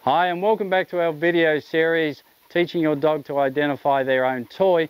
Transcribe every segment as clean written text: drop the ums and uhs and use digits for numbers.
Hi and welcome back to our video series, teaching your dog to identify their own toy.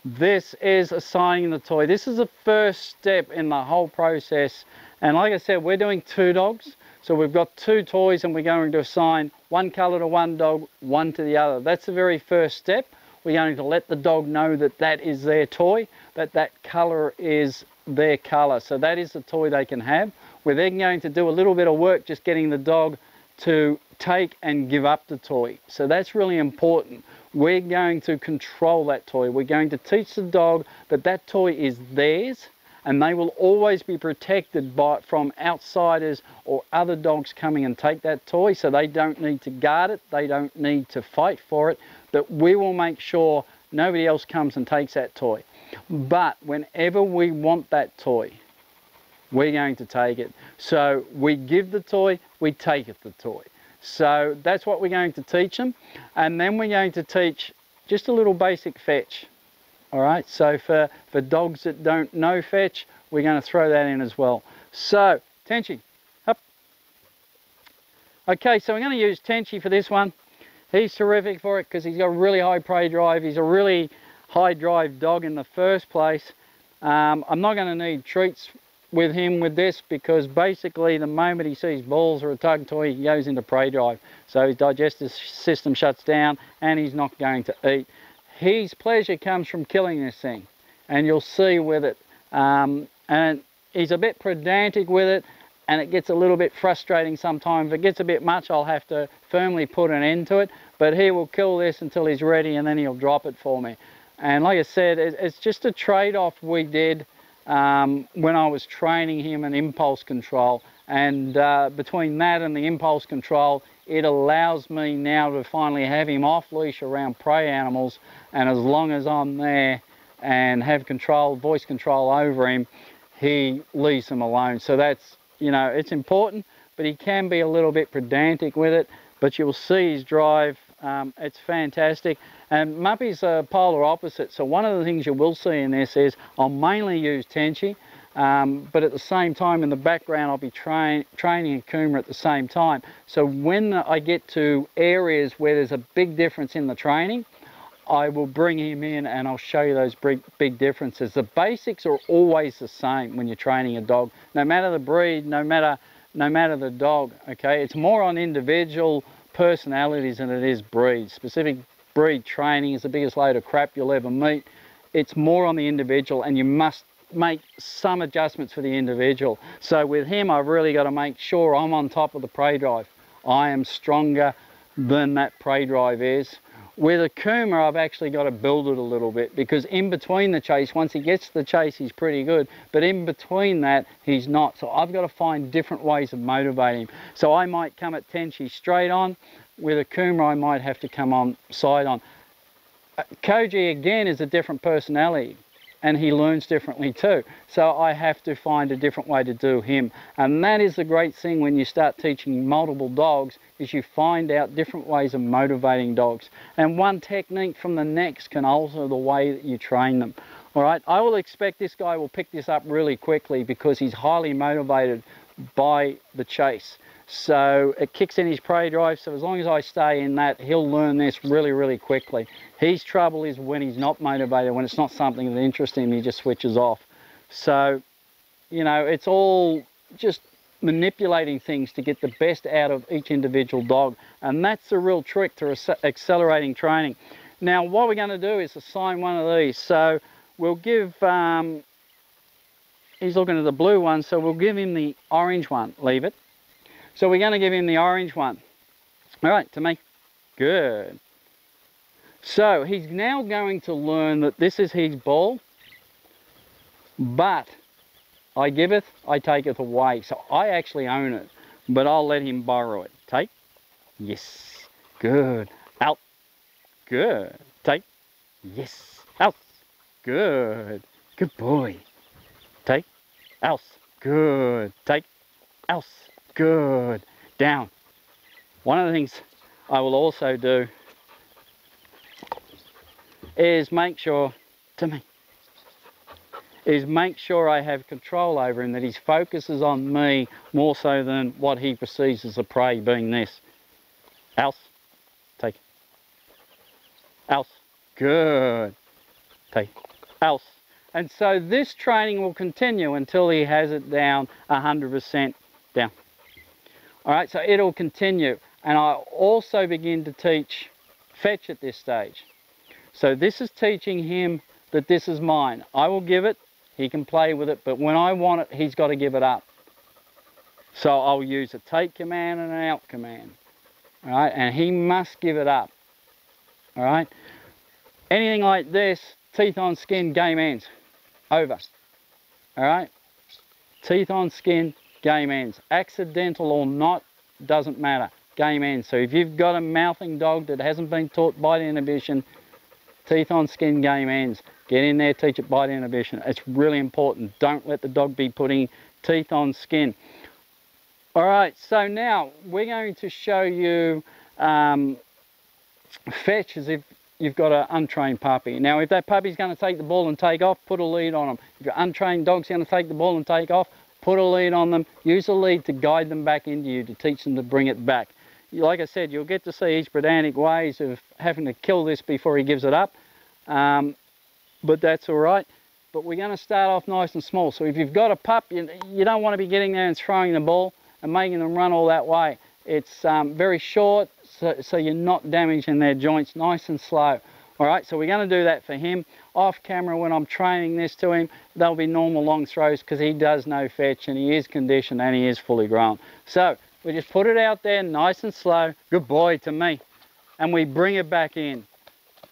This is assigning the toy. This is the first step in the whole process. And like I said, we're doing 2 dogs. So we've got 2 toys and we're going to assign one color to one dog, one to the other. That's the very first step. We're going to let the dog know that that is their toy, that that color is their color. So that is the toy they can have. We're then going to do a little bit of work just getting the dog to take and give up the toy. So that's really important. We're going to control that toy. We're going to teach the dog that that toy is theirs and they will always be protected from outsiders or other dogs coming and take that toy. So they don't need to guard it, they don't need to fight for it, but we will make sure nobody else comes and takes that toy. But whenever we want that toy, we're going to take it. So we give the toy, we take it the toy. So that's what we're going to teach them. And then we're going to teach just a little basic fetch. All right, so for dogs that don't know fetch, we're going to throw that in as well. So, Tenchi, up. Okay, so we're going to use Tenchi for this one. He's terrific for it because he's got a really high prey drive. He's a really high drive dog in the first place. I'm not going to need treats with him with this because basically the moment he sees balls or a tug toy, he goes into prey drive. So his digestive system shuts down and he's not going to eat. His pleasure comes from killing this thing, and you'll see with it. And he's a bit pedantic with it, and it gets a little bit frustrating sometimes. If it gets a bit much, I'll have to firmly put an end to it, but he will kill this until he's ready, and then he'll drop it for me. And like I said, it's just a trade-off we did when I was training him in impulse control, and between that and the impulse control, it allows me now to finally have him off leash around prey animals, and as long as I'm there and have control, voice control over him, he leaves them alone. So that's, you know, it's important, but he can be a little bit pedantic with it, but you'll see his drive, it's fantastic. And Muppy's a polar opposite, so one of the things you will see in this is I'll mainly use Tenchi, but at the same time in the background I'll be training a Kuma at the same time. So when I get to areas where there's a big difference in the training, I will bring him in and I'll show you those big differences. The basics are always the same when you're training a dog, no matter the breed, no matter the dog, okay? It's more on individual personalities than it is breed. Specific breed training is the biggest load of crap you'll ever meet. It's more on the individual, and you must make some adjustments for the individual. So with him, I've really got to make sure I'm on top of the prey drive. I am stronger than that prey drive is. With a Kuma, I've actually got to build it a little bit, because in between the chase, once he gets to the chase, he's pretty good, but in between that, he's not. So I've got to find different ways of motivating him. So I might come at Tenchi straight on. With a Kuma, I might have to come on side on. Koji, again, is a different personality, and he learns differently too. So I have to find a different way to do him. And that is the great thing when you start teaching multiple dogs, is you find out different ways of motivating dogs. And one technique from the next can alter the way that you train them. All right, I will expect this guy will pick this up really quickly because he's highly motivated by the chase. So it kicks in his prey drive, so as long as I stay in that, he'll learn this really, really quickly. His trouble is when he's not motivated, when it's not something that interests him, he just switches off. So, you know, it's all just manipulating things to get the best out of each individual dog. And that's the real trick to accelerating training. Now, what we're going to do is assign one of these. So we'll give, he's looking at the blue one, so we'll give him the orange one, leave it. So we're going to give him the orange one. All right, to me. Good. So he's now going to learn that this is his ball, but I giveth, I taketh away. So I actually own it, but I'll let him borrow it. Take. Yes. Good. Out. Good. Take. Yes. Out. Good. Good boy. Take. Else. Good. Take. Else. Good. Down. One of the things I will also do is make sure, make sure I have control over him, that his focus is on me more so than what he perceives as a prey, being this. Else. else, good, T, else. And so this training will continue until he has it down 100% down. All right, so it'll continue. And I also begin to teach fetch at this stage. So this is teaching him that this is mine. I will give it, he can play with it, but when I want it, he's got to give it up. So I'll use a take command and an out command. All right, and he must give it up. All right, anything like this, teeth on skin, game ends, over. All right, teeth on skin, game ends. Accidental or not, doesn't matter, game ends. So if you've got a mouthing dog that hasn't been taught bite inhibition, teeth on skin, game ends. Get in there, teach it bite inhibition. It's really important. Don't let the dog be putting teeth on skin. All right, so now we're going to show you fetch as if you've got an untrained puppy. Now, if that puppy's going to take the ball and take off, put a lead on them. If your untrained dog's going to take the ball and take off, put a lead on them. Use a lead to guide them back into you, to teach them to bring it back. Like I said, you'll get to see his pedantic ways of having to kill this before he gives it up. But that's all right. But we're going to start off nice and small. So if you've got a pup, you don't want to be getting there and throwing the ball and making them run all that way. It's very short, so you're not damaging their joints, nice and slow. All right, so we're going to do that for him. Off camera, when I'm training this to him, they'll be normal long throws because he does know fetch and he is conditioned and he is fully grown. So we just put it out there nice and slow. Good boy to me. And we bring it back in.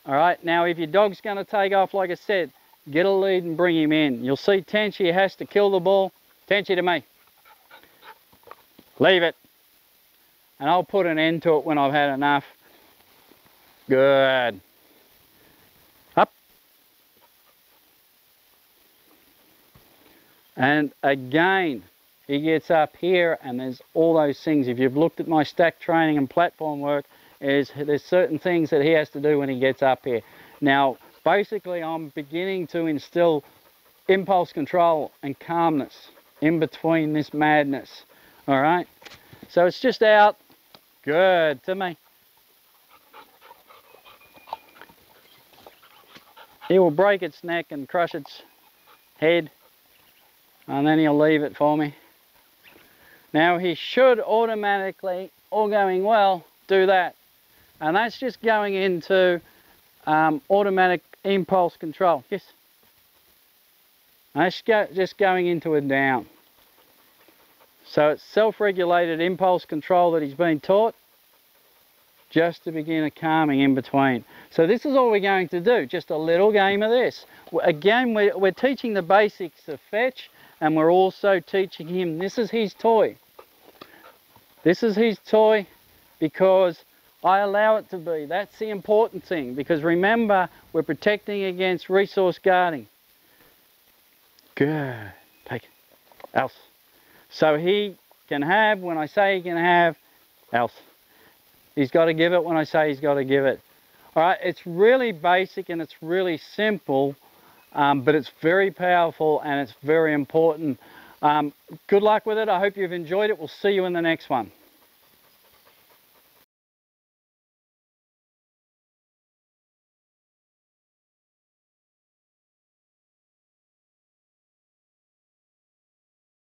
All right, now if your dog's going to take off, like I said, get a lead and bring him in. You'll see Tenchi has to kill the ball. Tenchi to me. Leave it. And I'll put an end to it when I've had enough. Good. Up. And again, he gets up here and there's all those things. If you've looked at my stack training and platform work, there's certain things that he has to do when he gets up here. Now, basically, I'm beginning to instill impulse control and calmness in between this madness. All right? So it's just out. Good to me. He will break its neck and crush its head, and then he'll leave it for me. Now he should automatically, all going well, do that. And that's just going into automatic impulse control. Yes. That's just going into a down. So it's self-regulated impulse control that he's been taught, just to begin a calming in between. So this is all we're going to do, just a little game of this. Again, we're teaching the basics of fetch, and we're also teaching him, this is his toy. This is his toy because I allow it to be. That's the important thing, because remember, we're protecting against resource guarding. Good. Take it. Else. So he can have when I say he can have, else. He's got to give it when I say he's got to give it. All right, it's really basic and it's really simple, but it's very powerful and it's very important. Good luck with it. I hope you've enjoyed it. We'll see you in the next one.